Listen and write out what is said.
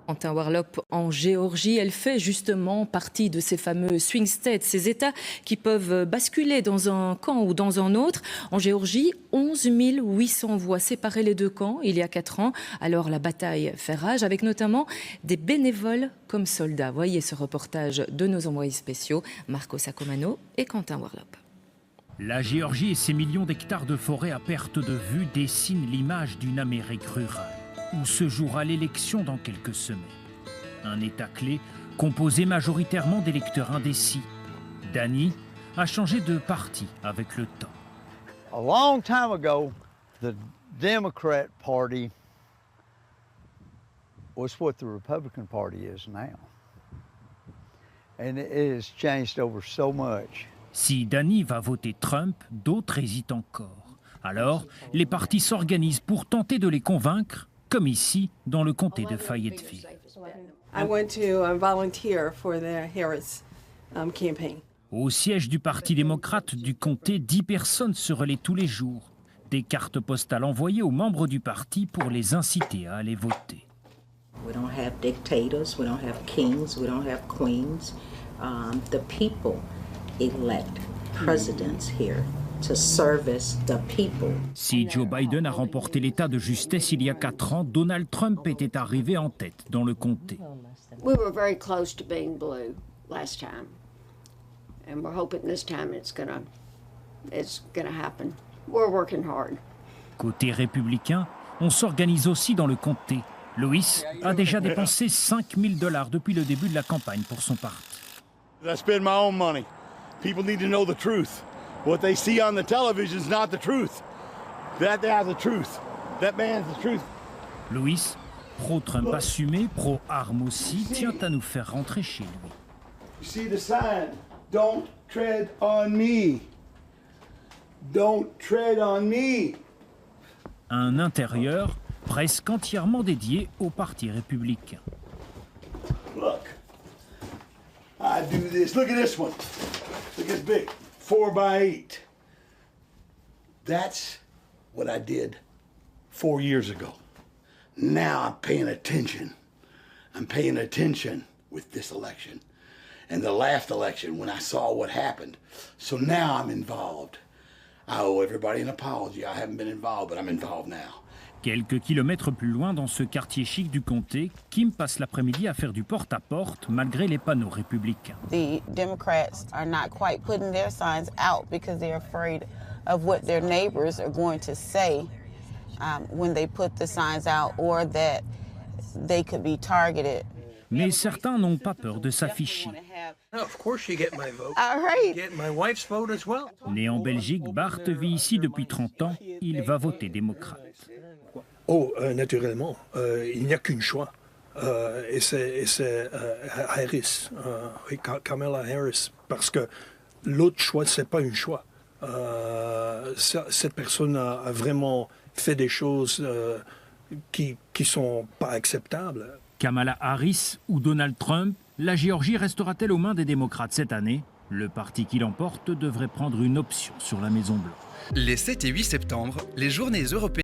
Quentin Warlop en Géorgie, elle fait justement partie de ces fameux swing states, ces États qui peuvent basculer dans un camp ou dans un autre. En Géorgie, 11 800 voix séparaient les deux camps il y a 4 ans. Alors la bataille fait rage avec notamment des bénévoles comme soldats. Voyez ce reportage de nos envoyés spéciaux, Marco Sacomano et Quentin Warlop. La Géorgie et ses millions d'hectares de forêt à perte de vue dessinent l'image d'une Amérique rurale, où se jouera l'élection dans quelques semaines. Un État clé composé majoritairement d'électeurs indécis. Dany a changé de parti avec le temps. A long time ago, the Democrat Party was what the Republican Party is now. And it has changed over so much. Si Dany va voter Trump, d'autres hésitent encore. Alors, les partis s'organisent pour tenter de les convaincre, comme ici, dans le comté de Fayetteville. I went to volunteer for the Harris campaign. Au siège du Parti démocrate du comté, 10 personnes se relaient tous les jours. Des cartes postales envoyées aux membres du parti pour les inciter à aller voter. We don't have dictators, we don't have kings, we don't have queens. The people elect presidents here to service the people. Si Joe Biden a remporté l'état de justesse il y a 4 ans, Donald Trump était arrivé en tête dans le comté. We were very close to being blue last time. And we're hoping this time it's gonna happen. We're working hard. Côté républicain, on s'organise aussi dans le comté. Louis a déjà dépensé $5 000 depuis le début de la campagne pour son parti. I spend my own money. People need to know the truth. What they see on the television is not the truth. That they have the truth. That man's the truth. Louis, pro-Trump assumé, pro-armes aussi, tient à nous faire rentrer chez lui. You see the sign? Don't tread on me. Don't tread on me. Un intérieur presque entièrement dédié au Parti républicain. Look, I do this. Look at this one. Look, it's big. 4x8. That's what I did 4 years ago. Now I'm paying attention. I'm paying attention with this election. And the last election when I saw what happened. So now I'm involved. I owe everybody an apology. I haven't been involved, but I'm involved now. Quelques kilomètres plus loin, dans ce quartier chic du comté, Kim passe l'après-midi à faire du porte-à-porte malgré les panneaux républicains. The Democrats are not quite putting their signs out because they're afraid of what their neighbors are going to say when they put the signs out, or that they could be targeted. Mais certains n'ont pas peur de s'afficher. Of course you get my vote. All right. You get my wife's vote as well. Né en Belgique, Bart vit ici depuis 30 ans. Il va voter démocrate. Oh, naturellement, il n'y a qu'un choix. Et c'est Harris, Kamala Harris, parce que l'autre choix, c'est pas un choix. Cette personne a vraiment fait des choses qui sont pas acceptables. Kamala Harris ou Donald Trump, la Géorgie restera-t-elle aux mains des démocrates cette année? Le parti qui l'emporte devrait prendre une option sur la Maison-Blanche. Les 7 et 8 septembre, les journées européennes